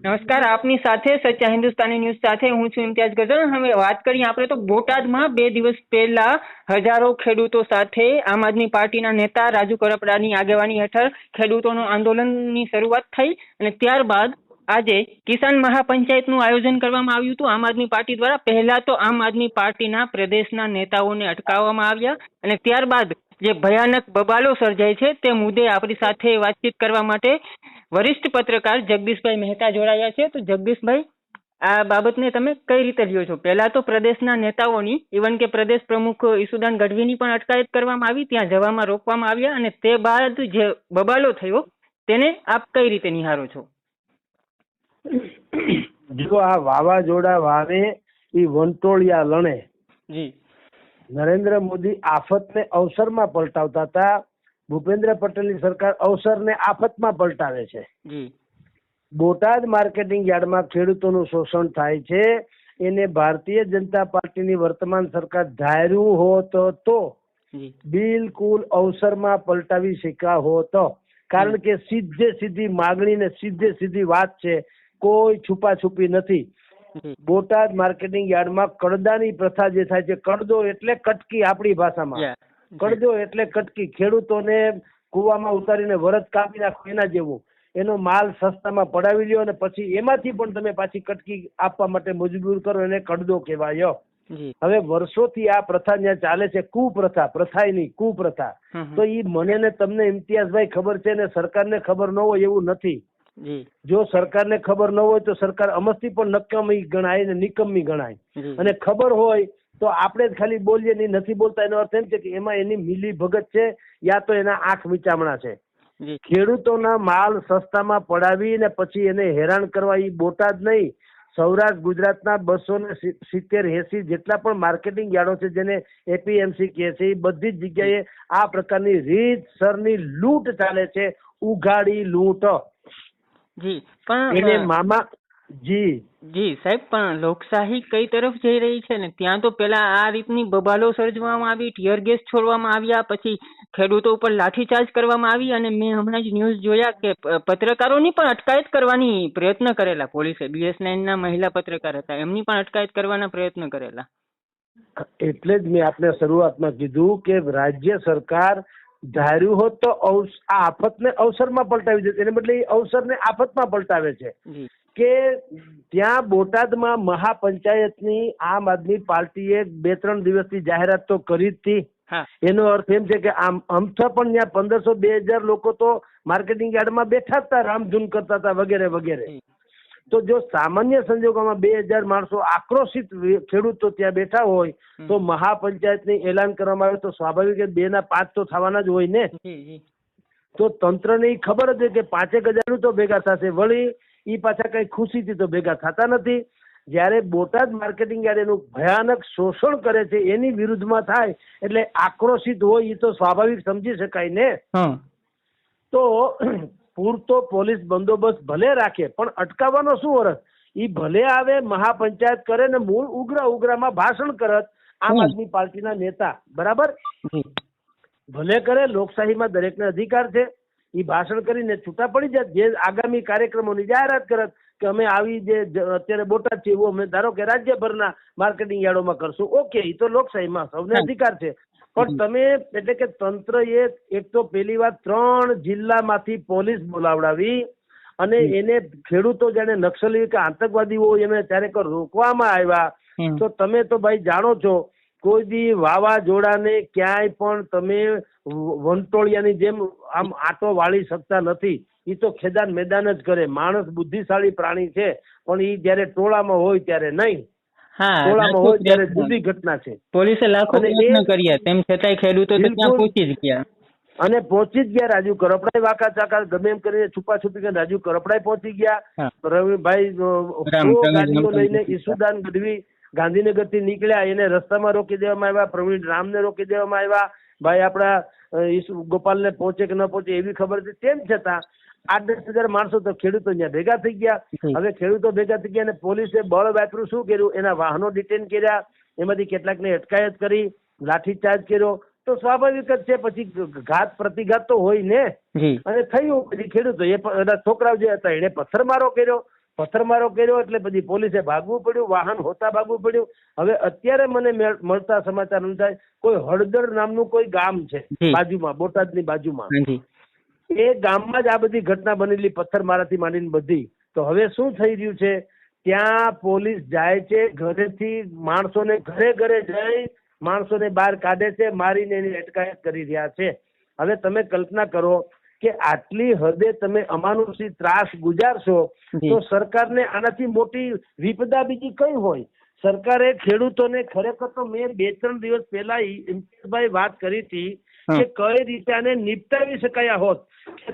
નમસ્કાર, આપની સાથે સચ્ચા હિન્દુસ્તાની ન્યૂઝ સાથે હું છું ઇમ્તિયાઝ ગઝલ। હવે વાત કરીએ આપણે તો બોટાદમાં 2 દિવસ પહેલા હજારો ખેડૂતો સાથે આમ આદમી પાર્ટીના નેતા રાજુ કરપડાની આગેવાની હેઠળ ખેડૂતોનો આંદોલનની શરૂઆત થઈ અને ત્યારબાદ આજે કિસાન મહાપંચાયતનું આયોજન કરવામાં આવ્યું હતું આમ આદમી પાર્ટી દ્વારા। પહેલા તો આમ આદમી પાર્ટીના પ્રદેશના નેતાઓને અટકાવવામાં આવ્યા અને ત્યારબાદ જે ભયાનક બબાલો સર્જાય છે તે મુદ્દે આપણી સાથે વાતચીત કરવા માટે વરિષ્ઠ પત્રકાર જગદીશભાઈ મહેતા જોડાયા છે। તો જગદીશભાઈ, આ બાબતને તમે કઈ રીતે લ્યો છો? પહેલા તો પ્રદેશના નેતાઓની, ઇવન કે પ્રદેશ પ્રમુખ ઈસુદાન ગઢવીની પણ અટકાયત કરવામાં આવી, ત્યાં જવામાં રોકવામાં આવ્યા અને તે બાદ જે બબાલો થયો તેને આપ કઈ રીતે નિહાળો છો? જો આ વાવાઝોડા વાવે એ વંટોળિયા લણે જી, નરેન્દ્ર મોદી આફતને અવસરમાં પલટાવતા હતા, ભૂપેન્દ્ર પટેલની સરકાર અવસરને આફતમાં પલટાવે છે। જી, બોટાદ માર્કેટિંગ યાર્ડમાં ખેડૂતોનું શોષણ થાય છે, એને ભારતીય જનતા પાર્ટીની વર્તમાન સરકાર ધાર્યું હોત તો બિલકુલ અવસરમાં પલટાવી શક્યા હોત, કારણ કે સીધે સીધી માગણી ને સીધે સીધી વાત છે, કોઈ છુપાછુપી નથી। બોટાદ માર્કેટિંગ યાર્ડમાં કડદાની પ્રથા જે થાય છે, કડદો એટલે કટકી, આપણી ભાષામાં કડદો એટલે કટકી, ખેડૂતોને કુવામાં ઉતારીને વરદ કાપી નાખો એના જેવું, એનો માલ સસ્તામાં પડાવી લ્યો અને પછી એમાંથી પણ તમે પાછી કટકી આપવા માટે મજબૂર કરો, એને કડદો કહેવાય। હવે વર્ષોથી આ પ્રથા ત્યાં ચાલે છે, કુપ્રથા, પ્રથાય નહીં કુપ્રથા। તો ઈ મને ને તમને ઇમ્તિયાઝભાઈ ખબર છે ને સરકારને ખબર ન હોય એવું નથી। જો સરકારને ખબર ન હોય તો સરકાર અમસ્તી પણ નકામી ગણાય ને નિકમ્મી ગણાય, અને ખબર હોય તો આપણે જ ખાલી બોલીએ નહીં, નથી બોલતા એનો અર્થ એમ છે કે એમાં એની મિલી ભગત છે યા તો એના આંખ વિચામણા છે। ખેડૂતોના માલ સસ્તામાં પડાવી ને પછી એને હેરાન કરવા, એ બોટાદ નહીં, સૌરાષ્ટ્ર ગુજરાતના 270-80 જેટલા પણ માર્કેટિંગ યાર્ડો છે જેને એપીએમસી કહે છે, એ બધી જ જગ્યાએ આ પ્રકારની રીતસરની લૂંટ ચાલે છે, ઉઘાડી લૂંટ। જી, પણ એને મામા જી સાહેબ, પણ લોકશાહી કઈ તરફ જઈ રહી છે ને? ત્યાં તો પેલા આ રીતની બબાલો સર્જવામાં આવી, ટીયર ગેસ છોડવામાં આવ્યા, પછી ખેડૂતો ઉપર લાઠીચાર્જ કરવામાં આવી અને મેં હમણાં જ ન્યૂઝ જોયા કે પત્રકારોની પણ અટકાયત કરવાની પ્રયત્ન કરેલા પોલીસે। BS9 મહિલા પત્રકાર હતા, એમની પણ અટકાયત કરવાના પ્રયત્ન કરેલા। એટલે જ મેં આપને શરૂઆતમાં કીધું કે રાજ્ય સરકાર ધાર્યું હોત તો આ આફતને અવસરમાં પલટાવી દે, એને બદલે અવસરને આફતમાં પલટાવે છે। કે ત્યાં બોટાદમાં મહાપંચાયતની આમ આદમી પાર્ટીએ 2-3 દિવસની જાહેરાત તો કરી જ હતી। એનો અર્થ એમ છે કે અમથા પણ ત્યાં 1500-2000 લોકો તો માર્કેટિંગ યાર્ડમાં બેઠા હતા, રામધૂન કરતા હતા વગેરે વગેરે। તો જો સામાન્ય સંજોગોમાં 2000 માણસો આક્રોશિત ખેડૂતો ત્યાં બેઠા હોય તો મહાપંચાયતની એલાન કરવામાં આવે તો સ્વાભાવિક 2 ના 5 તો થવાના જ હોય ને। તો તંત્રને ખબર હતી કે 5000 તો ભેગા થશે, વળી એ પાછા કઈ ખુશીથી તો ભેગા થતા નથી। જયારે બોટાદ માર્કેટિંગ યાર્ડ એનું ભયાનક શોષણ કરે છે એની વિરુદ્ધમાં થાય એટલે આક્રોશિત હોય, એ તો સ્વાભાવિક સમજી શકાય ને। તો પૂરતો પોલીસ બંદોબસ્ત ભલે રાખે પણ અટકાવવાનો શું અર્થ? એ ભલે આવે, મહાપંચાયત કરે ને મૂળ ઉગ્રમાં ભાષણ કરત આમ આદમી પાર્ટીના નેતા, બરાબર, ભલે કરે, લોકશાહીમાં દરેકને અધિકાર છે, એ ભાષણ કરીને છૂટા પડી જાય, જે આગામી કાર્યક્રમોની જાહેરાત કરત કે અમે આવી જે અત્યારે બોટાદ છે એવું અમે ધારો કે રાજ્યભરના માર્કેટિંગ યાર્ડોમાં કરશું, ઓકે, એ તો લોકશાહીમાં સૌને અધિકાર છે। પણ તમે એટલે કે તંત્રએ એક તો પહેલી વાત 3 જિલ્લામાંથી પોલીસ બોલાવડાવી અને એને ખેડૂતો જાણે નક્સલી કે આતંકવાદી હોય એને ત્યારે રોકવામાં આવ્યા। તો તમે તો ભાઈ જાણો છો, કોઈ દી વાવાઝોડાને ક્યાંય પણ તમે વંટોળિયાની જેમ આમ આટો વાળી શકતા નથી, એ તો ખેદાન મેદાન જ કરે। માણસ બુદ્ધિશાળી પ્રાણી છે પણ એ જયારે ટોળામાં હોય ત્યારે નહીં, ટોળામાં હોય ત્યારે જુદી ઘટના છે। પોલીસે લાખો પ્રયત્ન કર્યા, તેમ છતાંય ખેડૂતો ત્યાં પહોંચી જ ગયા, અને પહોંચી જ ગયા। રાજુ કરપડાએ વાકા ચાકા ગમે એમ કરીને છુપાછુપી કરીને રાજુ કરપડાએ પહોંચી ગયા, રવિભાઈ ગાડીઓ લઈને ઈસુદાન ગઢવી ગાંધીનગર થી નીકળ્યા, એને રસ્તામાં રોકી દેવામાં આવ્યા, પ્રવીણ રામને રોકી દેવામાં આવ્યા, ભાઈ આપડા ગોપાલને પહોંચે કે ન પહોંચે એવી ખબર હતી, તેમ છતાં 8-10 હજાર માણસો તો ખેડૂતો ત્યાં ભેગા થઈ ગયા। હવે ખેડૂતો ભેગા થઈ ગયા અને પોલીસે બળ વાપર્યું, શું કર્યું? એના વાહનો ડિટેન કર્યા, એમાંથી કેટલાકને અટકાયત કરી, લાઠીચાર્જ કર્યો, તો સ્વાભાવિક જ છે પછી ઘાત પ્રતિઘાત તો હોય ને। અને થયું પછી ખેડૂતો એ છોકરાઓ જે હતા એને પથ્થરમારો કર્યો, પથ્થરમારો કર્યો એટલે પછી પોલીસે ભાગવું પડ્યું, વાહન હોતા ભાગવું પડ્યું. હવે અત્યારે મને મળતા સમાચાર અનુસાર કોઈ હળદર નામનું કોઈ ગામ છે બાજુમાં, બોટાદની બાજુમાં, એ ગામમાં જ આ બધી ઘટના બનેલી, પથ્થરમારાથી માંડીને બધી. તો હવે શું થઈ રહ્યું છે, ત્યાં પોલીસ જાય છે ઘરેથી, માણસોને ઘરે ઘરે જઈ માણસોને બહાર કાઢે છે, મારીને એની અટકાયત કરી રહ્યા છે. હવે તમે કલ્પના કરો કે આટલી હદે તમે અમાનુષી ત્રાસ ગુજારશો તો સરકારને આનાથી મોટી વિપદા બીજી કઈ હોય? સરકારે ખેડૂતોને ખરેખર તો મેં 2-3 દિવસ પહેલા ઇમ્તિયાઝભાઈ વાત કરી હતી કે કઈ રીતે આને નિપટાવી શકાયા હોત.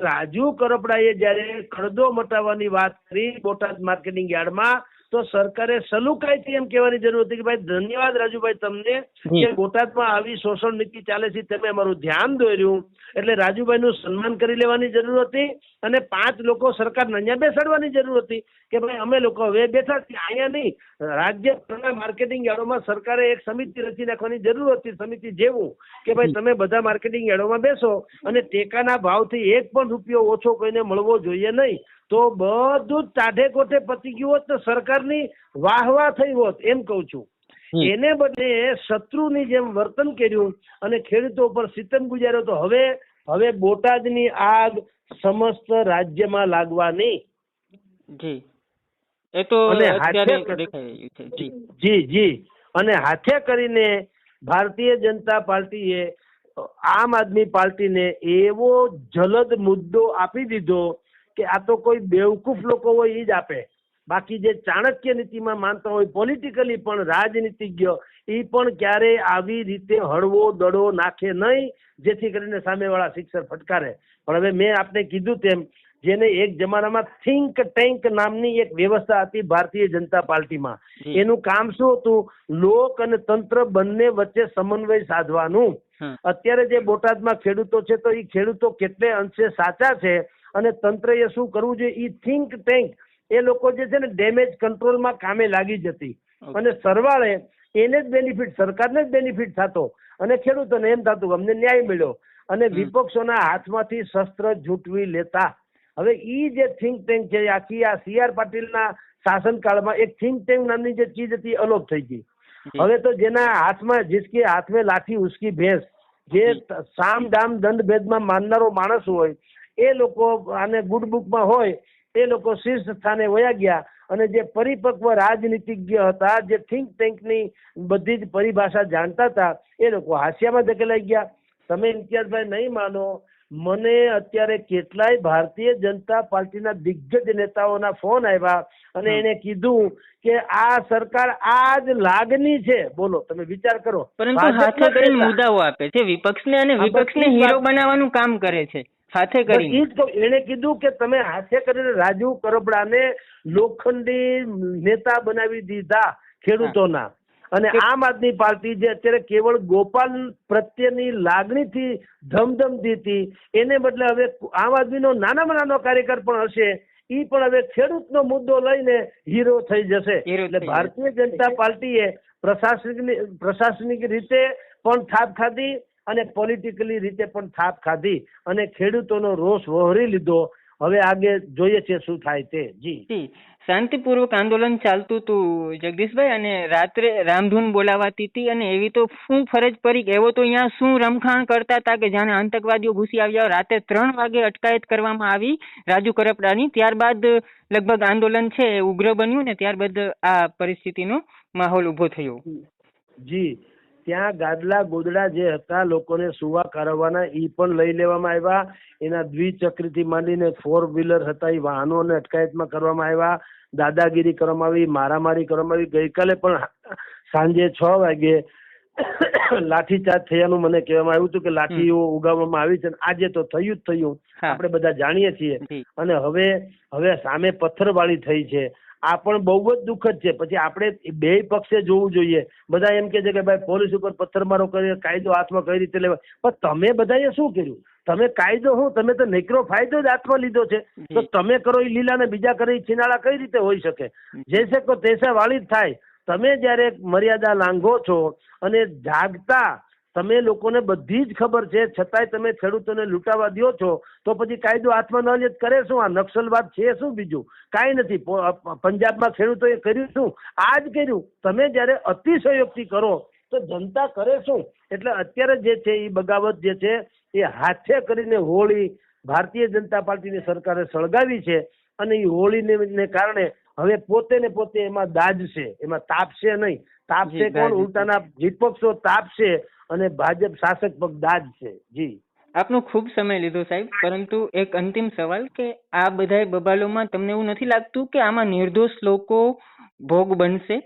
રાજુ કરપડાએ જયારે ખરદો મટાવવાની વાત કરી બોટાદ માર્કેટિંગ યાર્ડમાં, તો સરકારે સલુકાઈથી એમ કહેવાની જરૂર હતી કે ભાઈ ધન્યવાદ રાજુભાઈ તમને કે બોટાદમાં આવી શોષણ નીતિ ચાલે છે, તમે અમારું ધ્યાન દોર્યું. એટલે રાજુભાઈનું સન્માન કરી લેવાની જરૂર હતી અને 5 લોકો સરકારને અહીંયા બેસાડવાની જરૂર હતી કે ભાઈ અમે લોકો હવે બેઠા છીએ, અહીંયા નહીં. રાજ્યભરના માર્કેટિંગ યાર્ડોમાં સરકારે એક સમિતિ રચી નાખવાની જરૂર હતી, સમિતિ જેવું કે ભાઈ તમે બધા માર્કેટિંગ યાર્ડોમાં બેસો અને ટેકાના ભાવથી 1 પણ રૂપિયો ઓછો કોઈને મળવો જોઈએ નહીં. તો બધું જ ટાઢે કોઠે પતી ગયું હોત તો સરકારની વાહવા થઈ હોત, એમ કઉ છું. એને બદલે શત્રુની જેમ વર્તન કર્યું અને ખેડૂતો પર સિતમ ગુજાર્યો. તો હવે બોટાદની આગ સમસ્ત રાજ્યમાં લાગવાની. જી, એ તો અત્યારે દેખાઈ રહ્યું છે. જી અને હાથે કરીને ભારતીય જનતા પાર્ટીએ આમ આદમી પાર્ટીને એવો જલદ મુદ્દો આપી દીધો કે આ તો કોઈ બેવકૂફ લોકો હોય એ જ આપે. બાકી જે ચાણક્ય નીતિમાં માનતા હોય, પોલિટિકલી પણ રાજનીતિજ્ઞ, એ પણ ક્યારેય આવી રીતે હળવો દડો નાખે નહીં જેથી કરીને સામેવાળા સિક્સર ફટકારે. પણ હવે મેં આપને કીધું તેમ, જેને એક જમાનામાં થિંક ટેન્ક નામની એક વ્યવસ્થા હતી ભારતીય જનતા પાર્ટીમાં, એનું કામ શું હતું? લોક અને તંત્ર બંને વચ્ચે સમન્વય સાધવાનું. અત્યારે જે બોટાદમાં ખેડૂતો છે તો એ ખેડૂતો કેટલે અંશે સાચા છે અને તંત્રએ શું કરવું જોઈએ? એ થિંક ટેન્ક એ લોકો જે છે ને ડેમેજ કંટ્રોલમાં કામે લાગી જતી અને સરવાળે એને જ બેનિફિટ, સરકારને જ બેનિફિટ થતો અને ખેડૂતોને એમ થતું અમને ન્યાય મળ્યો અને વિપક્ષોના હાથમાંથી શસ્ત્ર ઝૂંટવી લેતા. હવે ઈ જે થિંક ટેન્ક છે આખી આ CR પાટીલના શાસનકાળમાં એક થિંક ટેન્ક નામની જે ચીજ હતી અલોપ થઈ ગઈ. હવે તો જેના હાથમાં, જિસકે હાથ મેં લાઠી ઉસકી ભેંસ, જે સામ દામ દંડ ભેદમાં માનનારો માણસ હોય એ લોકો આને ગુડ બુકમાં હોય એ લોકો શીર્ષ સ્થાને વયા ગયા અને જે પરિપક્વ રાજનીતિજ્ઞ હતા, જે થિંક ટેન્કની બધી જ પરિભાષા જાણતા હતા, એ લોકો હાસ્યામાં ધકેલાઈ ગયા. તમે ઇમ્તિયાઝભાઈ નહીં માનો, મને અત્યારે કેટલાય ભારતીય જનતા પાર્ટીના દિગ્ગજ નેતાઓના ફોન આવ્યા અને એને કીધું કે આ સરકાર આ જ લાગણી છે. બોલો, તમે વિચાર કરો. પરંતુ હાથે કરીને મુદ્દાઓ આપે છે વિપક્ષને અને વિપક્ષને હીરો બનાવવાનું કામ કરે છે હાથે કરીને. એને કીધું કે તમે હાથે કરીને રાજુ કરપડાને લોખંડી નેતા બનાવી દીધા ખેડૂતોના. અને આમ આદમી પાર્ટી જે અત્યારે કેવળ ગોપાલ પ્રત્યેની લાગણીથી ધમધમતી હતી, એને બદલે હવે આમ આદમીનો નાનામાં નાનો કાર્યકર પણ હશે, એ પણ હવે ખેડૂતનો મુદ્દો લઈને હીરો થઈ જશે. એટલે ભારતીય જનતા પાર્ટીએ પ્રશાસનિક રીતે પણ થાપ ખાધી અને પોલિટિકલી રીતે પણ થાપ ખાધી અને ખેડૂતોનો રોષ વહોરી લીધો. હવે આગે જોઈએ છે શું થાય તે. જી, શાંતિપૂર્વક આંદોલન ચાલતું હતું જગદીશભાઈ અને રાત્રે રામધૂન બોલાવાતી હતી અને એવી તો શું ફરજ પડી, એવો તો અહીંયા શું રમખાણ કરતા હતા કે જાણે આતંકવાદીઓ ઘૂસી આવ્યા. રાતે 3 વાગે અટકાયત કરવામાં આવી રાજુ કરપડાની. ત્યારબાદ લગભગ આંદોલન છે ઉગ્ર બન્યું ને ત્યારબાદ આ પરિસ્થિતિનો માહોલ ઉભો થયો. જી, ત્યાં ગાદલા ગોદડા જે હતા લોકોને સુવા કારવવાના એ પણ લઈ લેવામાં આવ્યા. એના દ્વિચક્રીથી માંડીને 4 વ્હીલર હતા એ વાહનોને અટકાયતમાં કરવામાં આવ્યા. દાદાગીરી કરવામાં આવી, મારામારી કરવામાં આવી. ગઈકાલે પણ સાંજે 6 વાગે લાઠીચાર્જ થયાનું મને કહેવામાં આવ્યું હતું કે લાઠીઓ ઉગાવવામાં આવી છે. આજે તો થયું જ થયું, આપણે બધા જાણીએ છીએ. અને હવે સામે પથ્થરવાળી થઈ છે. આ પણ બહુ જ દુઃખદ છે. પછી આપણે બે પક્ષે જોવું જોઈએ. બધા એમ કે છે કે ભાઈ પોલીસ ઉપર પથ્થરમારો કર્યો, કાયદો હાથમાં કઈ રીતે લેવાય, પણ તમે બધાએ શું કર્યું? તમે કાયદો શું, તમે તો નેકરો ફાયદો જ હાથમાં લીધો છે. તો તમે કરો એ લીલા ને બીજા કરે છીનાળા કઈ રીતે હોઈ શકે? જૈસે કો તૈસા વાળી જ થાય. તમે જયારે મર્યાદા લાંઘો છો અને જાગતા તમે લોકોને બધી જ ખબર છે, છતાંય તમે ખેડૂતોને લૂંટાવા દો છો, તો પછી કાયદો હાથમાં ન લે કરે શું? આ નક્સલવાદ છે શું? બીજું કાંઈ નથી. પંજાબમાં ખેડૂતોએ કર્યું શું? આ જ કર્યું. તમે જ્યારે અતિશયોક્તિ કરો તો જનતા કરે શું? એટલે અત્યારે જે છે એ બગાવત જે છે એ હાથે કરીને હોળી ભારતીય જનતા પાર્ટીની સરકારે સળગાવી છે, અને એ હોળીને કારણે હવે પોતે ને પોતે એમાં દાજશે, એમાં તાપશે નહીં. તાપશે કોણ? ઉલટાના વિપક્ષો તાપશે અને ભાજપ શાસક પક્ષ દાજશે. જી, આપનો ખૂબ સમય લીધો સાહેબ, પરંતુ એક અંતિમ સવાલ કે આ બધા બબાલોમાં તમને એવું નથી લાગતું કે આમાં નિર્દોષ લોકો ભોગ બનશે,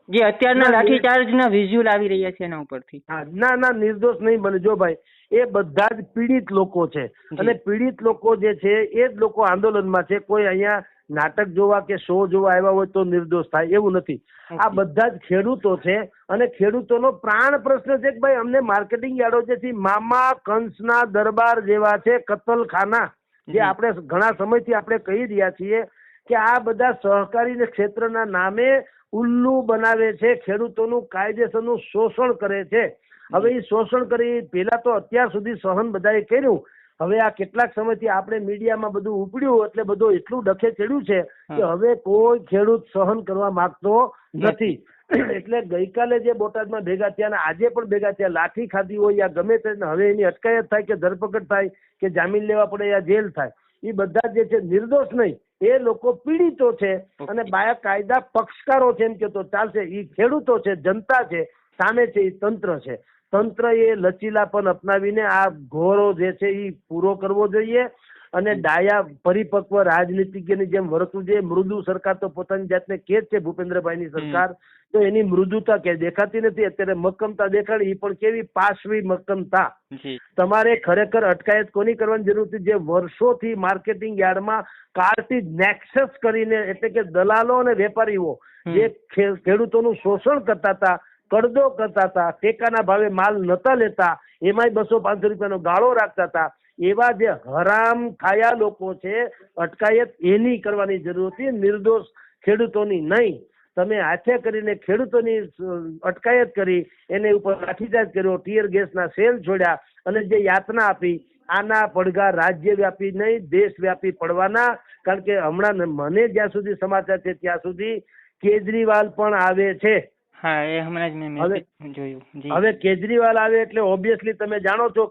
જે અત્યારના લાઠીચાર્જના વિઝ્યુઅલ આવી રહ્યા છે એના ઉપરથી? ના ના, નિર્દોષ નહીં બને. જો ભાઈ, એ બધા જ પીડિત લોકો છે, અને પીડિત લોકો જે છે એ જ લોકો આંદોલનમાં છે. કોઈ અહીંયા નાટક જોવા કે શો જોવા આવ્યા હોય તો નિર્દોષ થાય એવું નથી. આ બધા જ ખેડૂતો છે, અને ખેડૂતોનો પ્રાણ પ્રશ્ન છે કે ભાઈ અમને માર્કેટિંગ યાર્ડો જેથી મામા કંસના દરબાર જેવા છે કતલખાના, જે આપણે ઘણા સમયથી આપણે કહી રહ્યા છીએ કે આ બધા સહકારી ક્ષેત્રના નામે ઉલ્લુ બનાવે છે, ખેડૂતોનું કાયદેસરનું શોષણ કરે છે. હવે એ શોષણ કરી પેલા તો અત્યાર સુધી સહન બધાએ કર્યું, હવે આ કેટલાક સમયથી આપણે મીડિયામાં બધું ઉપડ્યું એટલે બધું એટલું ડખે ચડ્યું છે કે હવે કોઈ ખેડૂત સહન કરવા માંગતો નથી. એટલે ગઈકાલે જે બોટાદમાં ભેગા થયા, આજે પણ ભેગા થયા, લાઠી ખાધી હોય યા ગમે તે, હવે એની અટકાયત થાય કે ધરપકડ થાય કે જામીન લેવા પડે યા જેલ થાય, એ બધા જે છે નિર્દોષ નહીં, એ લોકો પીડિતો છે અને કાયદા પક્ષકારો છે એમ કે તો ચાલશે. એ ખેડૂતો છે, જનતા છે, સામે છે એ તંત્ર છે. તંત્ર એ લચીલાપન અપનાવીને આ ઘોરો જે છે એ પૂરો કરવો જોઈએ, અને ડાયા પરિપક્વ રાજનીતિજ્ઞની જેમ વર્તવું જોઈએ. મૃદુ સરકાર તો પોતાની જાતને કે જ છે, ભૂપેન્દ્રભાઈની સરકાર, તો એની મૃદુતા કે દેખાતી નથી. અત્યારે મક્કમતા દેખાડી, એ પણ કેવી પાશવી મક્કમતા. તમારે ખરેખર અટકાયત કોની કરવાની જરૂર હતી? જે વર્ષોથી માર્કેટિંગ યાર્ડમાં કાર્ટિજ નેક્સસ કરીને, એટલે કે દલાલો અને વેપારીઓ જે ખેડૂતોનું શોષણ કરતા હતા, કડદો કરતા હતા, ટેકાના ભાવે માલ નતા લેતા, એમાંય 200-500 રૂપિયાનો ગાળો રાખતા હતા, એવા જે હરામ ખાયા લોકો છે, અટકાયત એની કરવાની જરૂર હતી, નિર્દોષ ખેડૂતોની નહીં. તમે હાથે કરીને ખેડૂતોની અટકાયત કરી, એને ઉપર લાઠીચાર્જ કર્યો, ટીયર ગેસના સેલ છોડ્યા, અને જે યાતના આપી, આના પડઘા રાજ્યવ્યાપી નહીં દેશવ્યાપી પડવાના. કારણ કે હમણાં મને જ્યાં સુધી સમાચાર છે ત્યાં સુધી કેજરીવાલ પણ આવે છે. હા, એ હમણાં જ મેં જોયું. હવે કેજરીવાલ આવે એટલે ઓબ્વિયસલી તમે જાણો છો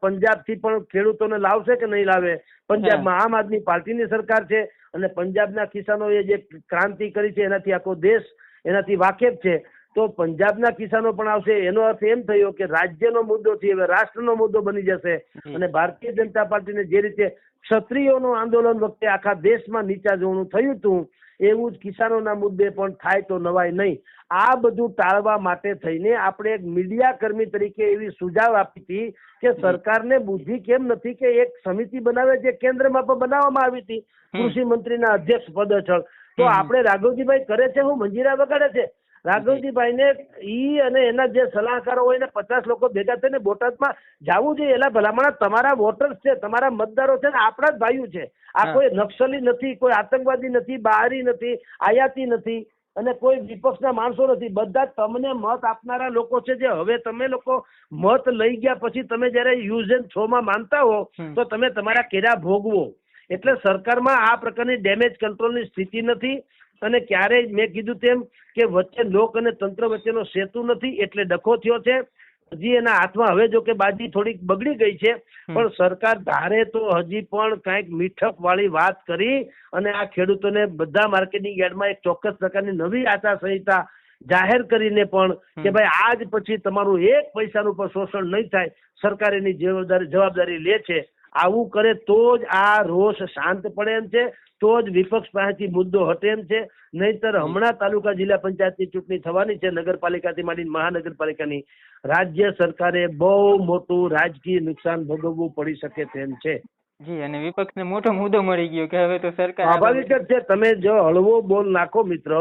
પંજાબ થી પણ ખેડૂતોને લાવશે કે નહીં લાવે? પંજાબમાં આમ આદમી પાર્ટીની સરકાર છે, અને પંજાબના કિસાનોએ જે ક્રાંતિ કરી છે એનાથી આખો દેશ એનાથી વાકેફ છે. તો પંજાબના કિસાનો પણ આવશે. એનો અર્થ એમ થયો કે રાજ્યનો મુદ્દો થી હવે રાષ્ટ્રનો મુદ્દો બની જશે. અને ભારતીય જનતા પાર્ટીને જે રીતે ક્ષત્રિયોનું આંદોલન વખતે આખા દેશમાં નીચા જોવાનું થયું હતું, એવું જ કિસાનોના મુદ્દે પણ થાય તો નવાય નહીં. આ બધું ટાળવા માટે થઈને આપણે એક મીડિયા કર્મી તરીકે એવી સુઝાવ આપી હતી કે સરકારને બુદ્ધિ કેમ નથી કે એક સમિતિ બનાવે, જે કેન્દ્રમાં પણ બનાવવામાં આવી હતી કૃષિ મંત્રીના અધ્યક્ષ પદ હેઠળ. તો આપણે રાઘવજીભાઈ કરે છે હું મંજીરા વગાડે છે. રાઘવજીભાઈને ઈ અને એના જે સલાહકારો હોય ને 50 લોકો ભેગા થઈને બોટાદમાં જવું જોઈએ. એલા ભલામણા તમારા વોટર્સ છે, તમારા મતદારો છે ને, આપણા જ ભાઈઓ છે. આ કોઈ નક્સલી નથી, કોઈ આતંકવાદી નથી, બહારી નથી, આયાતી નથી, અને કોઈ વિપક્ષના માણસો નથી. બધા તમને મત આપનારા લોકો છે. જે હવે તમે લોકો મત લઈ ગયા પછી તમે જયારે યુઝ એન્ડ થ્રો માં માનતા હો તો તમે તમારા કેરા ભોગવો. એટલે સરકારમાં આ પ્રકારની ડેમેજ કંટ્રોલની સ્થિતિ નથી, અને ક્યારેય મેં કીધું તેમ કે વચ્ચે લોક અને તંત્ર વચ્ચેનો સેતુ નથી, એટલે ડખો થયો છે. હજી એના હાથમાં હવે જો કે બાજી થોડીક બગડી ગઈ છે, પણ સરકાર ધારે તો હજી પણ કઈક મીઠક વાળી વાત કરી અને આ ખેડૂતોને બધા માર્કેટિંગ યાર્ડમાં એક ચોક્કસ પ્રકારની નવી આચારસંહિતા જાહેર કરીને પણ કે ભાઈ આજ પછી તમારું એક પૈસાનું પણ શોષણ નહીં થાય, સરકાર એની જવાબદારી લે છે. આવું કરે તો જ આ રોષ શાંત પડે એમ છે, તો જ વિપક્ષ પાસેથી મુદ્દો હટે એમ છે. નહીતર હમણાં તાલુકા જિલ્લા પંચાયતની ચૂંટણી થવાની છે, નગરપાલિકાથી માંડીને મહાનગરપાલિકાની. રાજ્ય સરકારે બહુ મોટું રાજકીય નુકસાન ભોગવવું પડી શકે તેમ છે. જી, અને વિપક્ષને મોટો મુદ્દો મળી ગયો કે હવે તો સરકાર સ્વાભાવિક જ છે. તમે જો હળવો બોલ નાખો મિત્ર,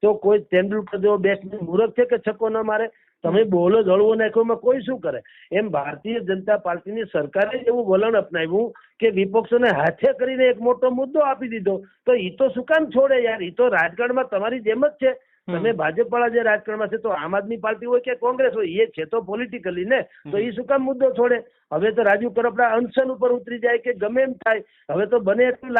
તો કોઈ તેંડુલકર જેવો બેટ્સમેન મૂર્ખ છે કે છક્કો ન મારે? તમે બોલો જ હળવો નાખ્યો, કોઈ શું કરે? એમ ભારતીય જનતા પાર્ટીની સરકારે જ એવું વલણ અપનાવ્યું કે વિપક્ષોને હાથે કરીને એક મોટો મુદ્દો આપી દીધો. તો એ તો શું કામ છોડે યાર? એ તો રાજકારણમાં તમારી જેમ જ છે. તમે ભાજપ વાળા જે રાજકારણમાં છે તો આમ આદમી પાર્ટી હોય કે કોંગ્રેસ હોય એ છે તો પોલિટિકલી ને, તો એ શું કામ મુદ્દો છોડે? હવે તો રાજુ કરપડા અનશન ઉપર ઉતરી જાય કે ગમે એમ થાય, હવે તો બને એટલું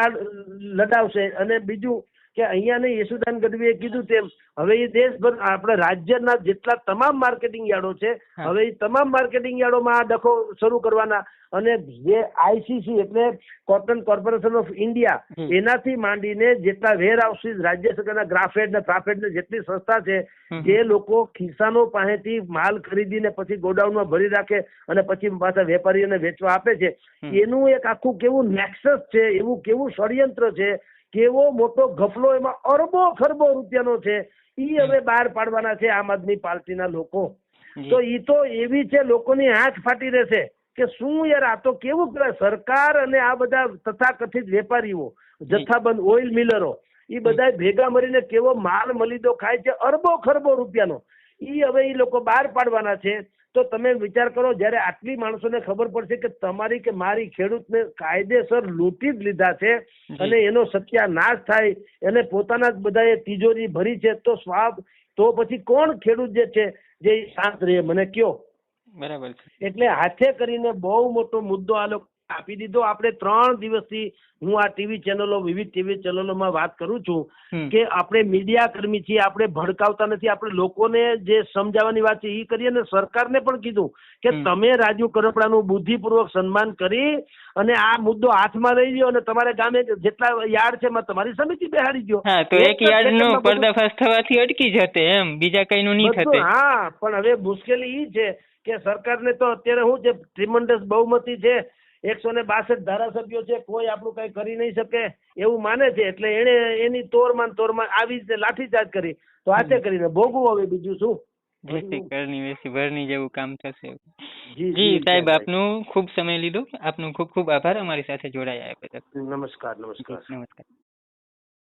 લડાવશે. અને બીજું કે અહીંયા ને યશુદાન ગઢવીએ કીધું તેમ હવે એ દેશભર આપણે રાજ્યના જેટલા તમામ માર્કેટિંગ યાર્ડો છે હવે એ તમામ માર્કેટિંગ યાર્ડોમાં આ ડખો શરૂ કરવાના. અને જે આઈસીસી એટલે કોટન કોર્પોરેશન ઓફ ઇન્ડિયા એનાથી માંડીને જેટલા વેર હાઉસીસ રાજ્ય સરકારના ગ્રાફેડ ને પ્રાફેડ ને જેટલી સંસ્થા છે જે લોકો કિસાનો પાસેથી માલ ખરીદીને પછી ગોડાઉનમાં ભરી રાખે અને પછી પાછા વેપારીઓને વેચવા આપે છે, એનું એક આખું કેવું નેક્સસ છે, એવું કેવું ષડયંત્ર છે, કેવો મોટો ઘપલો એમાં અરબો ખરબો રૂપિયાનો છે, ઈ હવે બહાર પાડવાના છે આમ આદમી પાર્ટીના લોકો. તો ઈ તો એવી છે લોકોની આંખ ફાટી રહેશે કે શું યાર આ તો કેવું કહેવાય. સરકાર અને આ બધા તથાકથિત વેપારીઓ જથ્થાબંધ ઓઇલ મિલરો એ બધા ભેગા મળીને કેવો માલ મલીદો ખાય છે અરબો ખરબો રૂપિયાનો, ઈ હવે એ લોકો બહાર પાડવાના છે. તો તમે વિચાર કરો જ્યારે આટલી માણસોને ખબર પડશે કે તમારી કે મારી ખેડૂતને કાયદેસર લૂંટી જ લીધા છે અને એનો સત્યાનાશ થાય, એને પોતાના જ બધાએ તિજોરી ભરી છે, તો પછી કોણ ખેડૂત જે છે જે શાંત રહે? મને કયો. બરાબર છે. એટલે હાથે કરીને બહુ મોટો મુદ્દો આ લોકો આપી દીધો. આપણે 3 દિવસથી હું આ ટીવી ચેનલો વિવિધ ટીવી ચેનલોમાં વાત કરું છું કે આપણે મીડિયા કર્મી છીએ, આપણે ભડકાવતા નથી, આપણે લોકોને જે સમજાવવાની વાત છે એ કરીએ. અને સરકારને પણ કીધું કે તમે રાજુ કરપડાનું બુદ્ધિપૂર્વક સન્માન કરી અને આ મુદ્દો હાથમાં લઈ લ્યો અને તમારે ગામે જેટલા યાર્ડ છે એમાં તમારી સમિતિ બેહાડી દો. હા, તો એક યાર્ડનો પર્દાફાશ થવાથી અટકી જતે એમ, બીજા કઈનું નહીં થતે. હા, પણ હવે મુશ્કેલી ઈ છે કે સરકારને તો અત્યારે શું છે, ટ્રીમન્ડસ બહુમતી છે, 162 ધારાસભ્યો છે, કોઈ આપણું કઈ કરી નહીં શકે એવું માને છે. એટલે એને એની તોરમાન આવી રીતે લાઠીચાર્જ કરી તો હાથે કરીને ભોગવું. હવે બીજું શું, ઘરની વેસી ભરની જેવું કામ થશે. જી સાહેબ, આપનું ખૂબ સમય લીધો, આપનો ખૂબ ખૂબ આભાર અમારી સાથે જોડાયા. નમસ્કાર.